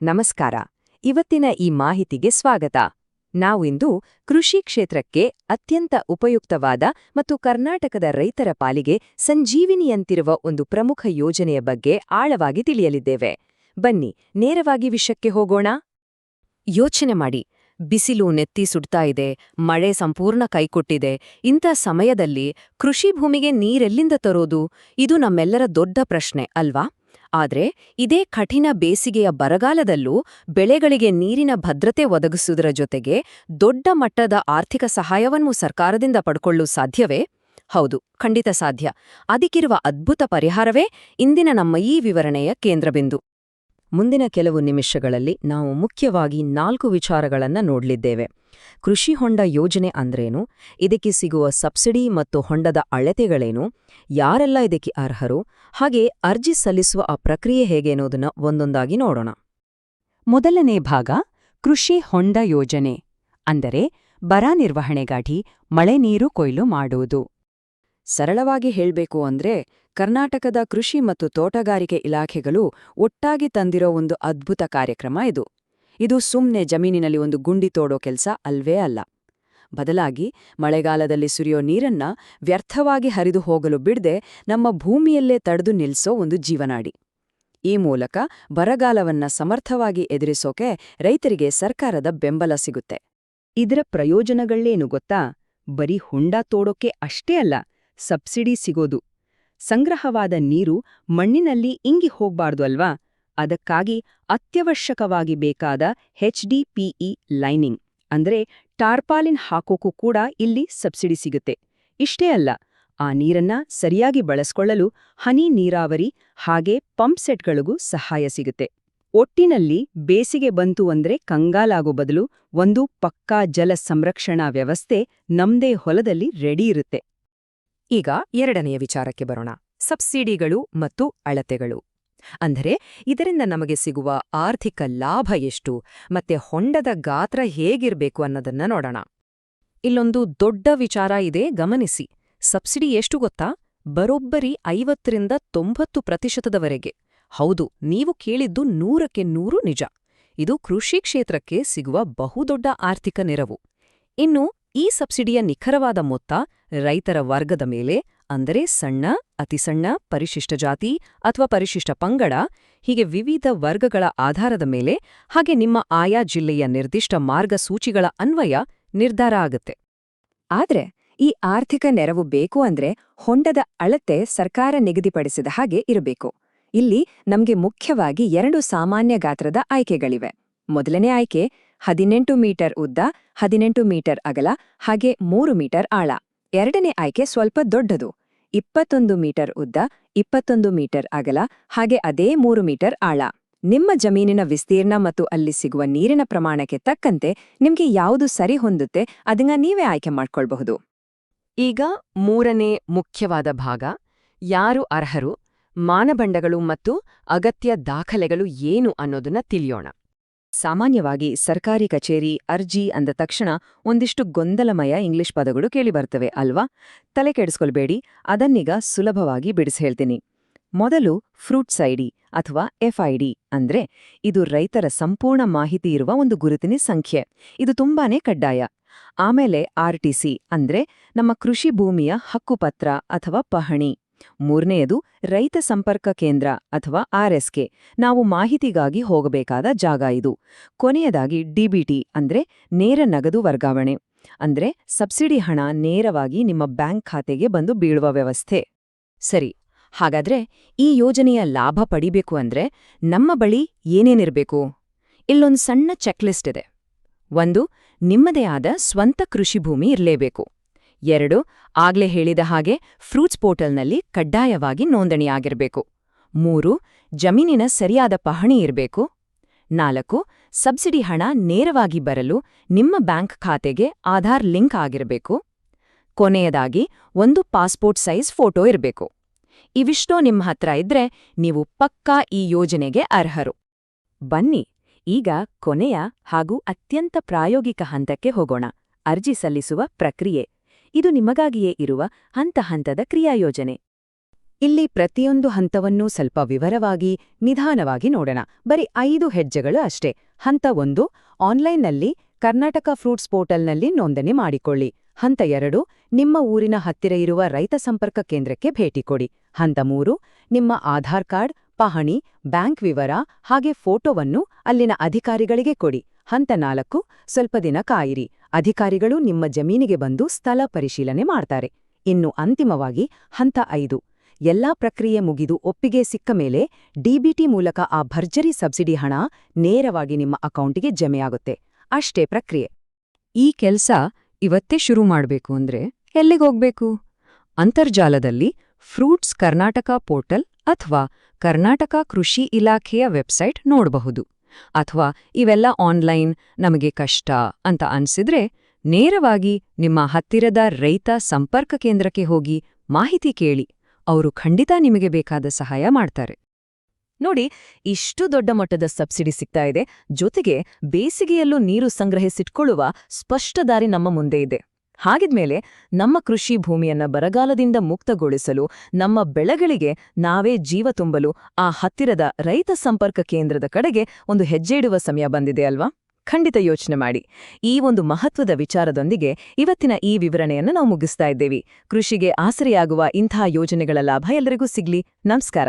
ನಮಸ್ಕಾರ. ಇವತ್ತಿನ ಈ ಮಾಹಿತಿಗೆ ಸ್ವಾಗತ. ನಾವಿಂದು ಕೃಷಿ ಕ್ಷೇತ್ರಕ್ಕೆ ಅತ್ಯಂತ ಉಪಯುಕ್ತವಾದ ಮತ್ತು ಕರ್ನಾಟಕದ ರೈತರ ಪಾಲಿಗೆ ಸಂಜೀವಿನಿಯಂತಿರುವ ಒಂದು ಪ್ರಮುಖ ಯೋಜನೆಯ ಬಗ್ಗೆ ಆಳವಾಗಿ ತಿಳಿಯಲಿದ್ದೇವೆ. ಬನ್ನಿ, ನೇರವಾಗಿ ವಿಷಯಕ್ಕೆ ಹೋಗೋಣ. ಯೋಚನೆ ಮಾಡಿ, ಬಿಸಿಲು ನೆತ್ತಿ ಸುಡ್ತಾ ಇದೆ, ಮಳೆ ಸಂಪೂರ್ಣ ಕೈಕೊಟ್ಟಿದೆ. ಇಂಥ ಸಮಯದಲ್ಲಿ ಕೃಷಿ ಭೂಮಿಗೆ ನೀರೆಲ್ಲಿಂದ ತರೋದು? ಇದು ನಮ್ಮೆಲ್ಲರ ದೊಡ್ಡ ಪ್ರಶ್ನೆ ಅಲ್ವಾ? ಆದ್ರೆ ಇದೇ ಕಠಿಣ ಬೇಸಿಗೆಯ ಬರಗಾಲದಲ್ಲೂ ಬೆಳೆಗಳಿಗೆ ನೀರಿನ ಭದ್ರತೆ ಒದಗಿಸುವುದರ ಜೊತೆಗೆ ದೊಡ್ಡ ಮಟ್ಟದ ಆರ್ಥಿಕ ಸಹಾಯವನ್ನು ಸರ್ಕಾರದಿಂದ ಪಡ್ಕೊಳ್ಳಲು ಸಾಧ್ಯವೇ? ಹೌದು, ಖಂಡಿತ ಸಾಧ್ಯ. ಅದಕ್ಕಿರುವ ಅದ್ಭುತ ಪರಿಹಾರವೇ ಇಂದಿನ ನಮ್ಮ ಈ ವಿವರಣೆಯ ಕೇಂದ್ರಬಿಂದು. ಮುಂದಿನ ಕೆಲವು ನಿಮಿಷಗಳಲ್ಲಿ ನಾವು ಮುಖ್ಯವಾಗಿ 4 ವಿಚಾರಗಳನ್ನು ನೋಡಲಿದ್ದೇವೆ. ಕೃಷಿ ಹೊಂಡ ಯೋಜನೆ ಅಂದ್ರೇನು, ಇದಕ್ಕೆ ಸಿಗುವ ಸಬ್ಸಿಡಿ ಮತ್ತು ಹೊಂಡದ ಅಳತೆಗಳೇನು, ಯಾರೆಲ್ಲ ಇದಕ್ಕೆ ಅರ್ಹರು, ಹಾಗೆ ಅರ್ಜಿ ಸಲ್ಲಿಸುವ ಆ ಪ್ರಕ್ರಿಯೆ ಹೇಗೆ ಅನ್ನೋದನ್ನ ಒಂದೊಂದಾಗಿ ನೋಡೋಣ. ಮೊದಲನೇ ಭಾಗ ಕೃಷಿ ಹೊಂಡ ಯೋಜನೆ, ಅಂದರೆ ಬರ ನಿರ್ವಹಣೆಗಾಗಿ ಮಳೆ ನೀರು ಕೊಯ್ಲು ಮಾಡುವುದು. ಸರಳವಾಗಿ ಹೇಳ್ಬೇಕು ಅಂದ್ರೆ ಕರ್ನಾಟಕದ ಕೃಷಿ ಮತ್ತು ತೋಟಗಾರಿಕೆ ಇಲಾಖೆಗಳು ಒಟ್ಟಾಗಿ ತಂದಿರೋ ಒಂದು ಅದ್ಭುತ ಕಾರ್ಯಕ್ರಮ ಇದು. ಇದು ಸುಮ್ನೆ ಜಮೀನಿನಲ್ಲಿ ಒಂದು ಗುಂಡಿ ತೋಡೋ ಕೆಲಸ ಅಲ್ವೇ ಅಲ್ಲ. ಬದಲಾಗಿ ಮಳೆಗಾಲದಲ್ಲಿ ಸುರಿಯೋ ನೀರನ್ನ ವ್ಯರ್ಥವಾಗಿ ಹರಿದು ಹೋಗಲು ಬಿಡದೆ ನಮ್ಮ ಭೂಮಿಯಲ್ಲೇ ತಡೆದು ನಿಲ್ಸೋ ಒಂದು ಜೀವನಾಡಿ. ಈ ಮೂಲಕ ಬರಗಾಲವನ್ನ ಸಮರ್ಥವಾಗಿ ಎದುರಿಸೋಕೆ ರೈತರಿಗೆ ಸರ್ಕಾರದ ಬೆಂಬಲ ಸಿಗುತ್ತೆ. ಇದರ ಪ್ರಯೋಜನಗಳೇನು ಗೊತ್ತಾ? ಬರೀ ಹೊಂಡ ತೋಡೋಕೆ ಅಷ್ಟೇ ಅಲ್ಲ, ಸಬ್ಸಿಡಿ ಸಿಗೋದು. ಸಂಗ್ರಹವಾದ ನೀರು ಮಣ್ಣಿನಲ್ಲಿ ಇಂಗಿ ಹೋಗ್ಬಾರ್ದು ಅಲ್ವಾ? ಅದಕ್ಕಾಗಿ ಅತ್ಯವಶ್ಯಕವಾಗಿ ಬೇಕಾದ HDPE ಲೈನಿಂಗ್ ಅಂದ್ರೆ ಟಾರ್ಪಾಲಿನ್ ಹಾಕೋಕ್ಕೂ ಕೂಡ ಇಲ್ಲಿ ಸಬ್ಸಿಡಿ ಸಿಗುತ್ತೆ. ಇಷ್ಟೇ ಅಲ್ಲ, ಆ ನೀರನ್ನ ಸರಿಯಾಗಿ ಬಳಸ್ಕೊಳ್ಳಲು ಹನಿ ನೀರಾವರಿ ಹಾಗೆ ಪಂಪ್ ಸೆಟ್ಗಳಿಗೂ ಸಹಾಯ ಸಿಗುತ್ತೆ. ಒಟ್ಟಿನಲ್ಲಿ ಬೇಸಿಗೆ ಬಂತು ಅಂದ್ರೆ ಕಂಗಾಲಾಗೋ ಬದಲು ಒಂದು ಪಕ್ಕಾ ಜಲ ಸಂರಕ್ಷಣಾ ವ್ಯವಸ್ಥೆ ನಮ್ದೇ ಹೊಲದಲ್ಲಿ ರೆಡಿ ಇರುತ್ತೆ. ಈಗ ಎರಡನೆಯ ವಿಚಾರಕ್ಕೆ ಬರೋಣ, ಸಬ್ಸಿಡಿಗಳು ಮತ್ತು ಅಳತೆಗಳು. ಅಂದರೆ ಇದರಿಂದ ನಮಗೆ ಸಿಗುವ ಆರ್ಥಿಕ ಲಾಭ ಎಷ್ಟು ಮತ್ತೆ ಹೊಂಡದ ಗಾತ್ರ ಹೇಗಿರ್ಬೇಕು ಅನ್ನೋದನ್ನ ನೋಡೋಣ. ಇಲ್ಲೊಂದು ದೊಡ್ಡ ವಿಚಾರ ಇದೆ, ಗಮನಿಸಿ. ಸಬ್ಸಿಡಿ ಎಷ್ಟು ಗೊತ್ತಾ? ಬರೋಬ್ಬರಿ 50-90%. ಹೌದು, ನೀವು ಕೇಳಿದ್ದು 100% ನಿಜ. ಇದು ಕೃಷಿ ಕ್ಷೇತ್ರಕ್ಕೆ ಸಿಗುವ ಬಹುದೊಡ್ಡ ಆರ್ಥಿಕ ನೆರವು. ಇನ್ನು ಈ ಸಬ್ಸಿಡಿಯ ನಿಖರವಾದ ಮೊತ್ತ ರೈತರ ವರ್ಗದ ಮೇಲೆ, ಅಂದರೆ ಸಣ್ಣ, ಅತಿಸಣ್ಣ, ಪರಿಶಿಷ್ಟ ಜಾತಿ ಅಥವಾ ಪರಿಶಿಷ್ಟ ಪಂಗಡ, ಹೀಗೆ ವಿವಿಧ ವರ್ಗಗಳ ಆಧಾರದ ಮೇಲೆ, ಹಾಗೆ ನಿಮ್ಮ ಆಯಾ ಜಿಲ್ಲೆಯ ನಿರ್ದಿಷ್ಟ ಮಾರ್ಗಸೂಚಿಗಳ ಅನ್ವಯ ನಿರ್ಧಾರ ಆಗುತ್ತೆ. ಆದ್ರೆ ಈ ಆರ್ಥಿಕ ನೆರವು ಬೇಕು ಅಂದ್ರೆ ಹೊಂಡದ ಅಳತೆ ಸರ್ಕಾರ ನಿಗದಿಪಡಿಸಿದ ಹಾಗೆ ಇರಬೇಕು. ಇಲ್ಲಿ ನಮ್ಗೆ ಮುಖ್ಯವಾಗಿ 2 ಸಾಮಾನ್ಯ ಗಾತ್ರದ ಆಯ್ಕೆಗಳಿವೆ. ಮೊದಲನೇ ಆಯ್ಕೆ 18 ಮೀಟರ್ ಉದ್ದ, 18 ಮೀಟರ್ ಅಗಲ, ಹಾಗೆ 3 ಮೀಟರ್ ಆಳ. ಎರಡನೇ ಆಯ್ಕೆ ಸ್ವಲ್ಪ ದೊಡ್ಡದು, 21 ಮೀಟರ್ ಉದ್ದ, 21 ಮೀಟರ್ ಅಗಲ, ಹಾಗೆ ಅದೇ 3 ಮೀಟರ್ ಆಳ. ನಿಮ್ಮ ಜಮೀನಿನ ವಿಸ್ತೀರ್ಣ ಮತ್ತು ಅಲ್ಲಿ ಸಿಗುವ ನೀರಿನ ಪ್ರಮಾಣಕ್ಕೆ ತಕ್ಕಂತೆ ನಿಮ್ಗೆ ಯಾವುದು ಸರಿ ಹೊಂದುತ್ತೆ ಅದನ್ನ ನೀವೇ ಆಯ್ಕೆ ಮಾಡ್ಕೊಳ್ಬಹುದು. ಈಗ ಮೂರನೇ ಮುಖ್ಯವಾದ ಭಾಗ, ಯಾರು ಅರ್ಹರು, ಮಾನದಂಡಗಳು ಮತ್ತು ಅಗತ್ಯ ದಾಖಲೆಗಳು ಏನು ಅನ್ನೋದನ್ನ ತಿಳಿಯೋಣ. ಸಾಮಾನ್ಯವಾಗಿ ಸರ್ಕಾರಿ ಕಚೇರಿ ಅರ್ಜಿ ಅಂದ ತಕ್ಷಣ ಒಂದಿಷ್ಟು ಗೊಂದಲಮಯ ಇಂಗ್ಲಿಷ್ ಪದಗಳು ಕೇಳಿಬರ್ತವೆ ಅಲ್ವಾ? ತಲೆ ಕೆಡಿಸ್ಕೊಳ್ಬೇಡಿ, ಅದನ್ನೀಗ ಸುಲಭವಾಗಿ ಬಿಡಿಸಿ ಹೇಳ್ತೀನಿ. ಮೊದಲು ಫ್ರೂಟ್ಸ್ ಐಡಿ ಅಥವಾ FID ಅಂದ್ರೆ ಇದು ರೈತರ ಸಂಪೂರ್ಣ ಮಾಹಿತಿ ಇರುವ ಒಂದು ಗುರುತಿನ ಸಂಖ್ಯೆ. ಇದು ತುಂಬಾನೇ ಕಡ್ಡಾಯ. ಆಮೇಲೆ RTC ಅಂದ್ರೆ ನಮ್ಮ ಕೃಷಿ ಭೂಮಿಯ ಹಕ್ಕುಪತ್ರ ಅಥವಾ ಪಹಣಿ. ಮೂರನೆಯದು ರೈತ ಸಂಪರ್ಕ ಕೇಂದ್ರ ಅಥವಾ RSK, ನಾವು ಮಾಹಿತಿಗಾಗಿ ಹೋಗಬೇಕಾದ ಜಾಗ ಇದು. ಕೊನೆಯದಾಗಿ DBT ಅಂದ್ರೆ ನೇರ ನಗದು ವರ್ಗಾವಣೆ, ಅಂದ್ರೆ ಸಬ್ಸಿಡಿ ಹಣ ನೇರವಾಗಿ ನಿಮ್ಮ ಬ್ಯಾಂಕ್ ಖಾತೆಗೆ ಬಂದು ಬೀಳುವ ವ್ಯವಸ್ಥೆ. ಸರಿ, ಹಾಗಾದ್ರೆ ಈ ಯೋಜನೆಯ ಲಾಭ ಪಡಿಬೇಕು ಅಂದ್ರೆ ನಮ್ಮ ಬಳಿ ಏನೇನಿರ್ಬೇಕು? ಇಲ್ಲೊಂದು ಸಣ್ಣ ಚೆಕ್ಲಿಸ್ಟ್ ಇದೆ. 1, ನಿಮ್ಮದೇ ಆದ ಸ್ವಂತ ಕೃಷಿ ಭೂಮಿ ಇರಲೇಬೇಕು. 2, ಆಗ್ಲೇ ಹೇಳಿದ ಹಾಗೆ ಫ್ರೂಟ್ಸ್ ಪೋರ್ಟಲ್ನಲ್ಲಿ ಕಡ್ಡಾಯವಾಗಿ ನೋಂದಣಿಯಾಗಿರಬೇಕು. 3, ಜಮೀನಿನ ಸರಿಯಾದ ಪಹಣಿ ಇರಬೇಕು. 4, ಸಬ್ಸಿಡಿ ಹಣ ನೇರವಾಗಿ ಬರಲು ನಿಮ್ಮ ಬ್ಯಾಂಕ್ ಖಾತೆಗೆ ಆಧಾರ್ ಲಿಂಕ್ ಆಗಿರಬೇಕು. ಕೊನೆಯದಾಗಿ ಒಂದು ಪಾಸ್ಪೋರ್ಟ್ ಸೈಜ್ ಫೋಟೋ ಇರಬೇಕು. ಇವಿಷ್ಟೋ ನಿಮ್ಮ ಹತ್ರ ಇದ್ರೆ ನೀವು ಪಕ್ಕಾ ಈ ಯೋಜನೆಗೆ ಅರ್ಹರು. ಬನ್ನಿ, ಈಗ ಕೊನೆಯ ಹಾಗೂ ಅತ್ಯಂತ ಪ್ರಾಯೋಗಿಕ ಹಂತಕ್ಕೆ ಹೋಗೋಣ, ಅರ್ಜಿ ಸಲ್ಲಿಸುವ ಪ್ರಕ್ರಿಯೆ. ಇದು ನಿಮಗಾಗಿಯೇ ಇರುವ ಹಂತ ಹಂತದ ಕ್ರಿಯಾಯೋಜನೆ. ಇಲ್ಲಿ ಪ್ರತಿಯೊಂದು ಹಂತವನ್ನೂ ಸ್ವಲ್ಪ ವಿವರವಾಗಿ ನಿಧಾನವಾಗಿ ನೋಡೋಣ. ಬರೀ 5 ಹೆಜ್ಜೆಗಳು ಅಷ್ಟೇ. ಹಂತ 1, ಆನ್ಲೈನ್ನಲ್ಲಿ ಕರ್ನಾಟಕ ಫ್ರೂಟ್ಸ್ ಪೋರ್ಟಲ್ನಲ್ಲಿ ನೋಂದಣಿ ಮಾಡಿಕೊಳ್ಳಿ. ಹಂತ 2, ನಿಮ್ಮ ಊರಿನ ಹತ್ತಿರ ಇರುವ ರೈತ ಸಂಪರ್ಕ ಕೇಂದ್ರಕ್ಕೆ ಭೇಟಿ ಕೊಡಿ. ಹಂತ 3, ನಿಮ್ಮ ಆಧಾರ್ ಕಾರ್ಡ್, ಪಹಣಿ, ಬ್ಯಾಂಕ್ ವಿವರ ಹಾಗೆ ಫೋಟೋವನ್ನು ಅಲ್ಲಿನ ಅಧಿಕಾರಿಗಳಿಗೆ ಕೊಡಿ. ಹಂತ 4, ಸ್ವಲ್ಪ ದಿನ ಕಾಯಿರಿ. ಅಧಿಕಾರಿಗಳು ನಿಮ್ಮ ಜಮೀನಿಗೆ ಬಂದು ಸ್ಥಳ ಪರಿಶೀಲನೆ ಮಾಡ್ತಾರೆ. ಇನ್ನು ಅಂತಿಮವಾಗಿ ಹಂತ 5, ಎಲ್ಲಾ ಪ್ರಕ್ರಿಯೆ ಮುಗಿದು ಒಪ್ಪಿಗೆ ಸಿಕ್ಕ ಮೇಲೆ ಡಿಬಿಟಿ ಮೂಲಕ ಆ ಭರ್ಜರಿ ಸಬ್ಸಿಡಿ ಹಣ ನೇರವಾಗಿ ನಿಮ್ಮ ಅಕೌಂಟಿಗೆ ಜಮೆಯಾಗುತ್ತೆ. ಅಷ್ಟೇ ಪ್ರಕ್ರಿಯೆ. ಈ ಕೆಲ್ಸ ಇವತ್ತೇ ಶುರು ಮಾಡ್ಬೇಕು ಅಂದ್ರೆ ಎಲ್ಲಿಗೋಗ್ಬೇಕು? ಅಂತರ್ಜಾಲದಲ್ಲಿ ಫ್ರೂಟ್ಸ್ ಕರ್ನಾಟಕ ಪೋರ್ಟಲ್ ಅಥವಾ ಕರ್ನಾಟಕ ಕೃಷಿ ಇಲಾಖೆಯ ವೆಬ್ಸೈಟ್ ನೋಡಬಹುದು. ಅಥವಾ ಇವೆಲ್ಲ ಆನ್ಲೈನ್ ನಮಗೆ ಕಷ್ಟ ಅಂತ ಅನ್ಸಿದ್ರೆ ನೇರವಾಗಿ ನಿಮ್ಮ ಹತ್ತಿರದ ರೈತ ಸಂಪರ್ಕ ಕೇಂದ್ರಕ್ಕೆ ಹೋಗಿ ಮಾಹಿತಿ ಕೇಳಿ. ಅವರು ಖಂಡಿತ ನಿಮಗೆ ಬೇಕಾದ ಸಹಾಯ ಮಾಡ್ತಾರೆ. ನೋಡಿ, ಇಷ್ಟು ದೊಡ್ಡ ಮಟ್ಟದ ಸಬ್ಸಿಡಿ ಸಿಗ್ತಾ ಇದೆ, ಜೊತೆಗೆ ಬೇಸಿಗೆಯಲ್ಲೂ ನೀರು ಸಂಗ್ರಹಿಸಿಟ್ಕೊಳ್ಳುವ ಸ್ಪಷ್ಟ ದಾರಿ ನಮ್ಮ ಮುಂದೆ ಇದೆ. ಹಾಗಿದ್ಮೇಲೆ ನಮ್ಮ ಕೃಷಿ ಭೂಮಿಯನ್ನ ಬರಗಾಲದಿಂದ ಮುಕ್ತಗೊಳಿಸಲು, ನಮ್ಮ ಬೆಳೆಗಳಿಗೆ ನಾವೇ ಜೀವ ತುಂಬಲು ಆ ಹತ್ತಿರದ ರೈತ ಸಂಪರ್ಕ ಕೇಂದ್ರದ ಕಡೆಗೆ ಒಂದು ಹೆಜ್ಜೆ ಇಡುವ ಸಮಯ ಬಂದಿದೆ ಅಲ್ವಾ? ಖಂಡಿತ ಯೋಚನೆ ಮಾಡಿ. ಈ ಒಂದು ಮಹತ್ವದ ವಿಚಾರದೊಂದಿಗೆ ಇವತ್ತಿನ ಈ ವಿವರಣೆಯನ್ನು ನಾವು ಮುಗಿಸ್ತಾ ಇದ್ದೇವೆ. ಕೃಷಿಗೆ ಆಸರೆಯಾಗುವ ಇಂಥ ಯೋಜನೆಗಳ ಲಾಭ ಎಲ್ಲರಿಗೂ ಸಿಗ್ಲಿ. ನಮಸ್ಕಾರ.